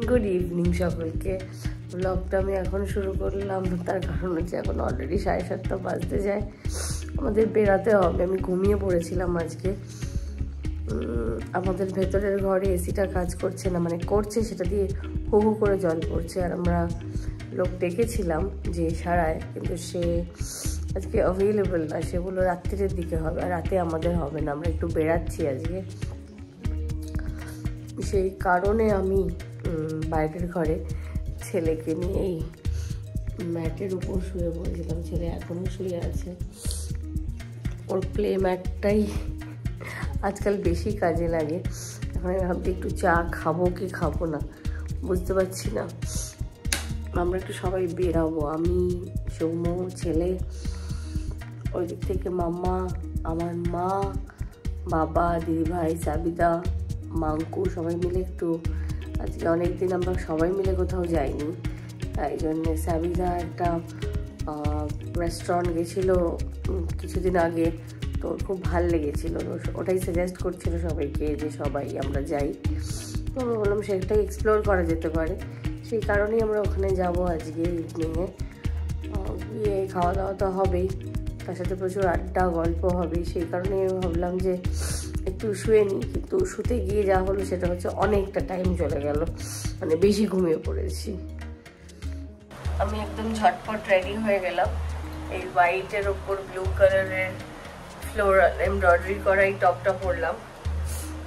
Good evening সকলকে। ব্লগটা আমি এখন শুরু করলাম, তার কারণ হচ্ছে এখন অলরেডি 7:30 বাজতে যায়, আমাদের বেরাতে হবে। আমি ঘুমিয়ে পড়েছিলাম আজকে। আমাদের ভেতরের ঘরে এসিটা কাজ করছে না, মানে করছে, সেটা দিয়ে হু হু করে জল পড়ছে। আর আমরা লোক ডেকেছিলাম যে সারায়, কিন্তু সে আজকে অ্যাভেলেবল না। সেগুলো রাত্রির দিকে হবে, আর রাতে আমাদের হবে না, আমরা একটু বেড়াচ্ছি আজকে। সেই কারণে আমি বাইরের ঘরে ছেলেকে নিয়ে এই ম্যাটের উপর শুয়ে পড়েছিলাম। ছেলে এখনও শুয়ে আছে, ওর প্লে ম্যাটটাই আজকাল বেশি কাজে লাগে। এখন আমি ভাবছি একটু চা খাবো কি খাবো না, বুঝতে পারছি না। আমরা একটু সবাই বেরাবো, আমি, সৌম্য, ছেলে, ওই দিক থেকে মাম্মা, আমার মা, বাবা, দিদিভাই, সাবিদা, মাঙ্কু, সবাই মিলে একটু আজকে অনেকদিন আমরা সবাই মিলে কোথাও যাইনি, তাই জন্যে সাবিদা একটা রেস্টুরেন্ট গেছিলো কিছুদিন আগে, তো খুব ভাল লেগেছিলো। ওটাই সাজেস্ট করছিল সবাইকে যে সবাই আমরা যাই। তো আমরা বললাম সেটাই এক্সপ্লোর করা যেতে পারে, সেই কারণেই আমরা ওখানে যাব আজকে ইভিনিংয়ে। গিয়ে খাওয়া দাওয়া তো হবেই, তার সাথে প্রচুর আড্ডা গল্প হবে। সেই কারণে ভাবলাম যে একটু শুয়ে নিই, কিন্তু শুতে গিয়ে যা হলো সেটা হচ্ছে অনেকটা টাইম চলে গেল, মানে বেশি ঘুমিয়ে পড়েছি। আমি একদম ঝটপট রেডি হয়ে গেলাম। এই হোয়াইটের ওপর ব্লু কালারের ফ্লোরাল এমব্রয়ডারি করা এই টপটা পরলাম।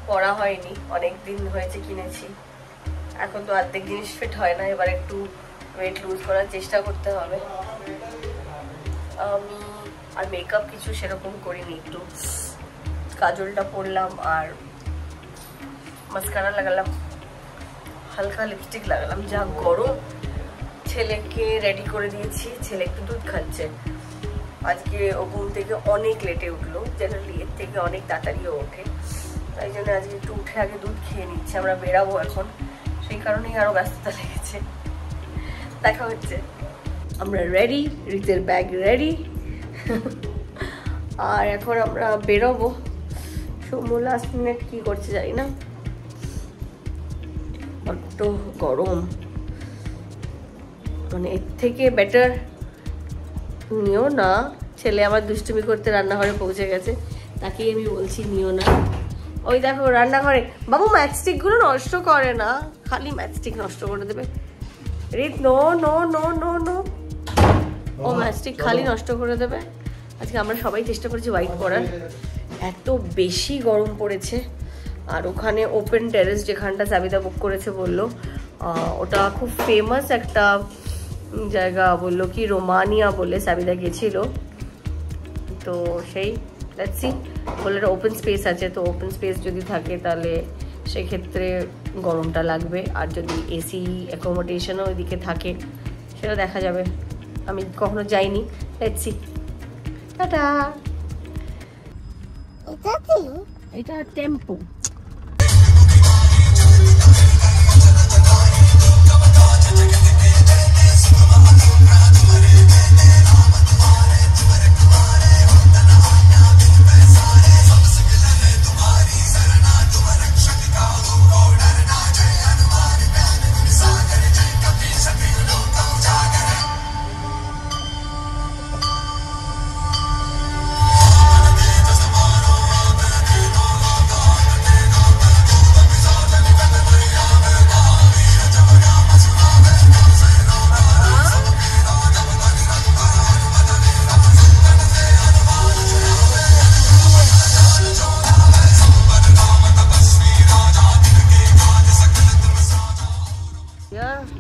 পরা হয়নি, অনেক দিন হয়েছে কিনেছি। এখন তো অর্ধেক জিনিস ফিট হয় না, এবার একটু ওয়েট লুজ করার চেষ্টা করতে হবে। আমি আর মেকআপ কিছু সেরকম করিনি, একটু কাজলটা পরলাম আর মাস্কারা লাগালাম, হালকা লিপস্টিক লাগালাম। যা গরম! ছেলেকে রেডি করে দিয়েছি, ছেলে একটু দুধ খাচ্ছে। আজকে ও ঘুম থেকে অনেক লেটে উঠলো, জেনারেলি এর থেকে অনেক তাড়াতাড়িও ওঠে, তাই জন্য আজকে একটু উঠে আগে দুধ খেয়ে নিচ্ছে। আমরা বেরাবো এখন, সেই কারণেই আরও ব্যস্ততা লেগেছে। দেখা হচ্ছে। আমরা রেডি, রিতের ব্যাগ রেডি, আর এখন আমরা বেরোবো। সৌম্য লাস্ট মিনিট কী করছে জানি না, বড্ড গরম। মানে এর থেকে বেটার নিও না। ছেলে আমার দুষ্টুমি করতে রান্নাঘরে পৌঁছে গেছে, তাকেই আমি বলছি নিও না। ওই দেখো রান্নাঘরে, বাবু ম্যাচস্টিকগুলো নষ্ট করে না, খালি ম্যাচস্টিক নষ্ট করে দেবে। Rit no no no no no, ও ম্যাচস্টিক খালি নষ্ট করে দেবে। আজকে আমরা সবাই চেষ্টা করেছি হোয়াইট পরার, এত বেশি গরম পড়েছে। আর ওখানে ওপেন টেরেস যেখানটা সাবিদা বুক করেছে বললো, ওটা খুব ফেমাস একটা জায়গা, বললো কি রোমানিয়া বলে, সাবিদা গেছিল। তো সেই লেটস সি, বললো ওপেন স্পেস আছে, তো ওপেন স্পেস যদি থাকে তাহলে সেক্ষেত্রে গরমটা লাগবে, আর যদি এসি অ্যাকোমোডেশনও ওইদিকে থাকে সেটা দেখা যাবে। আমি কখনো যাইনি, লেটস সি। টাটা। এটা টেম্পো।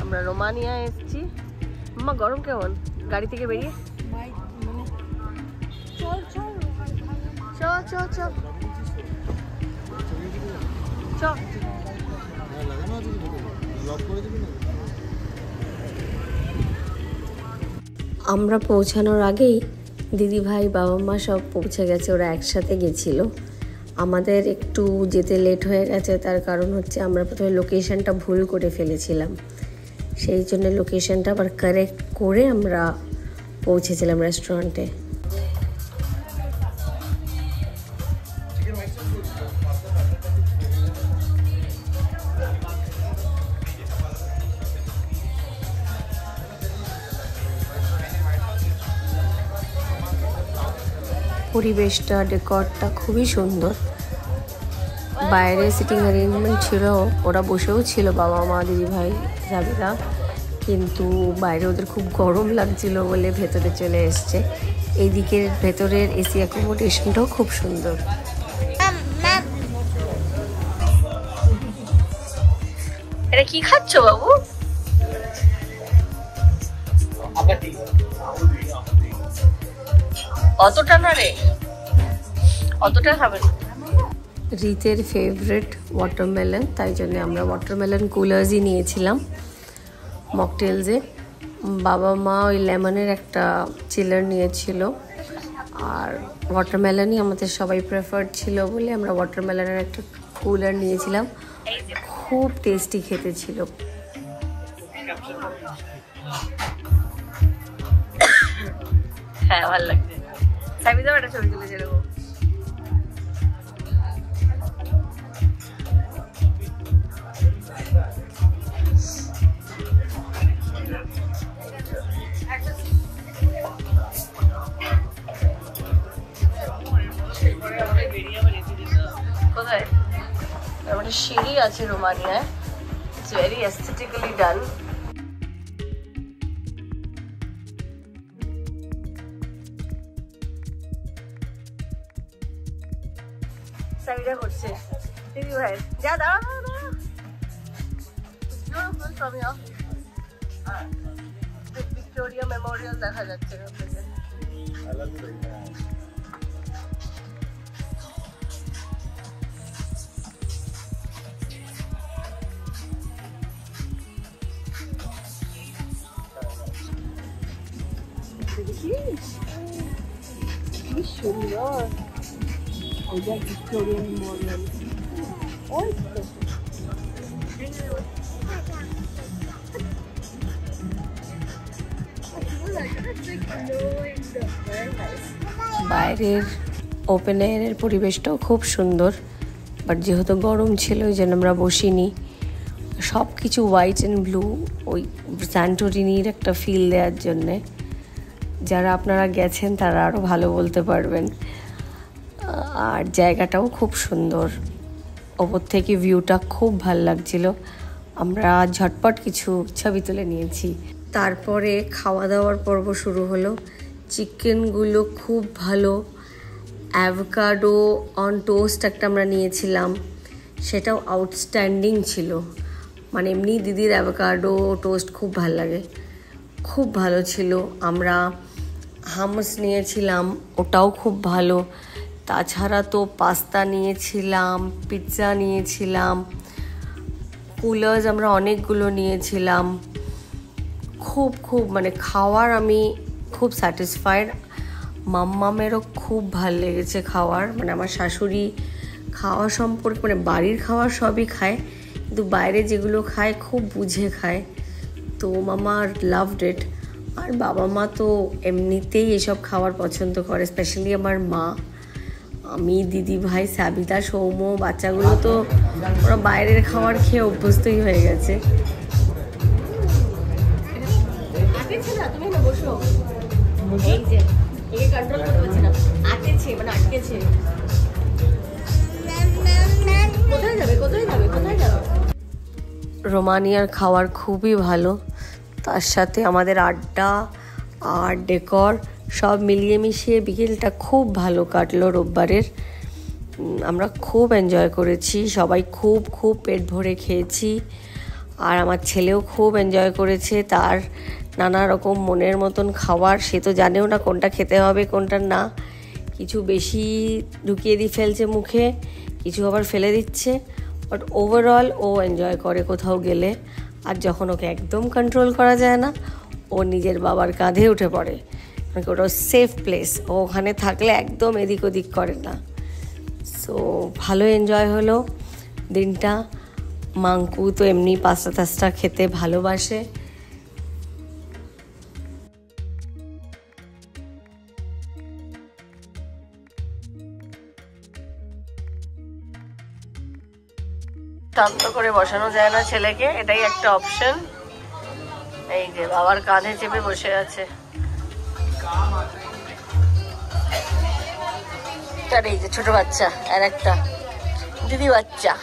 আমরা রোমানিয়া এসেছি। মাম্মা গরম কেমন গাড়ি থেকে বেরিয়ে? আমরা পৌঁছানোর আগেই দিদি ভাই, বাবা মা সব পৌঁছে গেছে, ওরা একসাথে গেছিল। আমাদের একটু যেতে লেট হয়ে গেছে, তার কারণ হচ্ছে আমরা প্রথমে লোকেশনটা ভুল করে ফেলেছিলাম, সেই জন্য লোকেশনটা আবার কারেক্ট করে আমরা পৌঁছেছিলাম রেস্টুরেন্টে। পরিবেশটা, ডেকরটা খুবই সুন্দর। বাইরে সিটিং অ্যারেঞ্জমেন্ট ছিল, ওরা বসেও ছিল, বাবা মা দিদি ভাই যাবিরা, কিন্তু বাইরে ওদের খুব গরম লাগছিল বলে ভেতরে চলে এসছে। এইদিকের ভেতরের এসি অ্যাকোমোডেশনটাও খুব সুন্দর। এটা কি খাচ্ছ বাবু? অতটা না রে, অতটা খাবে না। রিতের ফেভারিট ওয়াটারমেলন, তাই জন্য আমরা ওয়াটারমেলন কুলার্সই নিয়েছিলাম মকটেলসে। বাবা মা ওই লেমনের একটা চিলার নিয়েছিল, আর ওয়াটারমেলনই আমাদের সবাই প্রেফার্ড ছিল বলে আমরা ওয়াটারমেলনের একটা কুলার নিয়েছিলাম। খুব টেস্টি খেতে ছিল। হ্যাঁ ভালো লাগছে। সাবিদাও একটা ছবি তুলেছে এরকম। কোথায় মানে সিঁড়ি আছে রোমানিয়ায়, ইটস ভেরি এস্থেটিক্যালি ডান। সাবিরা করছে দিদি ভাই, যা দাঁড়া ভিক্টোরিয়া মেমোরিয়াল দেখা যাচ্ছে। কি সুন্দর ভিক্টোরিয়া মেমোরিয়াল। বাইরের ওপেন এয়ারের পরিবেশটাও খুব সুন্দর, বাট যেহেতু গরম ছিল ওই জন্য আমরা বসিনি। সব কিছু হোয়াইট অ্যান্ড ব্লু, ওই স্যান্টোরিনির একটা ফিল দেওয়ার জন্যে। যারা আপনারা গেছেন তারা আরও ভালো বলতে পারবেন। আর জায়গাটাও খুব সুন্দর, ওপর থেকে ভিউটা খুব ভাল লাগছিল। আমরা ঝটপট কিছু ছবি তুলে নিয়েছি। তারপরে খাওয়া দাওয়ার পর্ব শুরু হলো। চিকেনগুলো খুব ভালো। অ্যাভোকাডো অন টোস্ট একটা আমরা নিয়েছিলাম, সেটাও আউটস্ট্যান্ডিং ছিল। মানে এমনি দিদির অ্যাভোকাডো টোস্ট খুব ভালো লাগে, খুব ভালো ছিল। আমরা হামস নিয়েছিলাম, ওটাও খুব ভালো। তাছাড়া তো পাস্তা নিয়েছিলাম, পিৎজা নিয়েছিলাম, কুলার্স আমরা অনেকগুলো নিয়েছিলাম। খুব মানে খাওয়ার আমি খুব স্যাটিসফাইড। মাম্মামেরও খুব ভালো লেগেছে খাওয়ার। মানে আমার শাশুড়ি খাওয়া সম্পর্কে, মানে বাড়ির খাওয়ার সবই খায়, কিন্তু বাইরে যেগুলো খায় খুব বুঝে খায়। তো মামা লাভড ইট। আর বাবা মা তো এমনিতেই এসব খাওয়ার পছন্দ করে, স্পেশালি আমার মা। আমি, দিদি ভাই, সাবিতা, সৌম্য, বাচ্চাগুলো তো ওরা বাইরের খাবার খেয়ে অভ্যস্তই হয়ে গেছে। তুমি না বসো, এই যে একে কন্ট্রোল করতে পারছি না, আটকেছে মানে আটকেছে। কোথায় যাবে কোথায় যাবে কোথায় যাবে? রোমানিয়ার খাবার খুবই ভালো, তার সাথে আমাদের আড্ডা আর ডেকর সব মিলিয়ে মিশিয়ে বিকেলটা খুব ভালো কাটলো রোববারের। আমরা খুব এনজয় করেছি, সবাই খুব পেট ভরে খেয়েছি। আর আমার ছেলেও খুব এনজয় করেছে। তার নানা রকম মনের মতন খাবার, সে তো জানেও না কোনটা খেতে হবে কোনটা না। কিছু বেশি ঢুকিয়ে দিয়ে ফেলছে মুখে, কিছু আবার ফেলে দিচ্ছে, বাট ওভারঅল ও এনজয় করে কোথাও গেলে। আর যখন ওকে একদম কন্ট্রোল করা যায় না, ও নিজের বাবার কাঁধে উঠে পড়ে, মানে ওটা সেফ প্লেস, ও ওখানে থাকলে একদম এদিক ওদিক করে না। সো ভালো এনজয় হলো দিনটা। মাঙ্কু তো এমনি পাস্তা টাস্তা খেতে ভালোবাসে। শান্ত করে বসানো যায় না ছেলেকে, এটাই একটা অপশন। এই যে বাবার কাঁধে চেপে বসে আছে। আর এই যে ছোট বাচ্চা আর একটা দিদি বাচ্চা।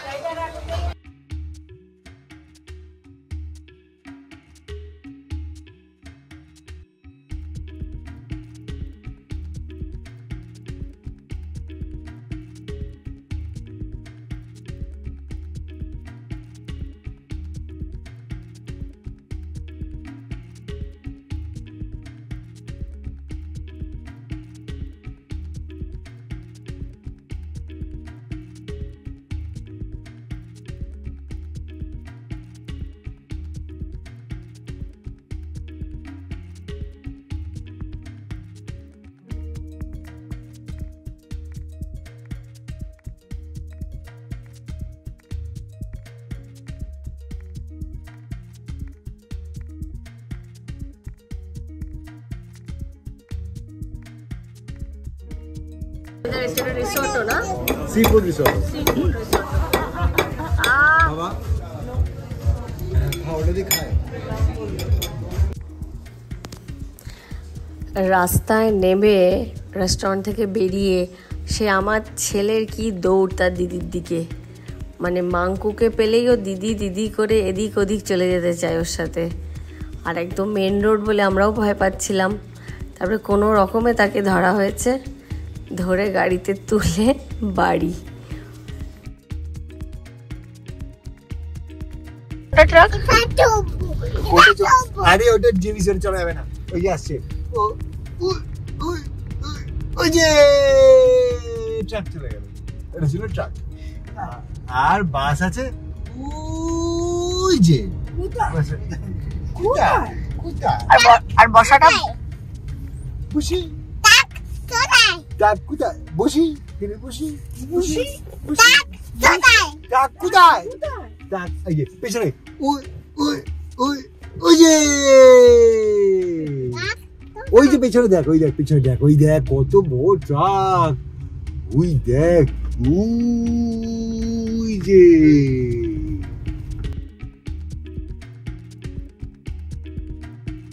रिसोर्ट ना सी फूड रिसोर्ट রাস্তায় নেমে রেস্টুরেন্ট থেকে বেরিয়ে সে আমার ছেলের কি দৌড় তার দিদির দিকে, মানে মাঙ্কুকে পেলেই ও দিদি দিদি করে এদিক ওদিক চলে যেতে চায় ওর সাথে। আর একদম মেন রোড বলে আমরাও ভয় পাচ্ছিলাম, তারপরে কোনো রকমে তাকে ধরা হয়েছে, ধরে গাড়িতে তুলে বাড়ি। ট্রাক আরে ওটা জিনিস চলে যাবে না, ওই যে আসছে ওই যে ট্রাক চলে গেল, এটা ছিল ট্রাক। আর বাস আছে ওই যে, আর বসাটা বসি ট্রাক কোথায়, বসি বসি বসি ট্রাক কোথায়, ট্রাক এই যে পেছনে, ওই ওই ওই ওই যে ওই যে পেছনে দেখ, ওই দেখ পেছনে দেখ, ওই দেখ কত বড় ট্রাক, ওই দেখ ওই যে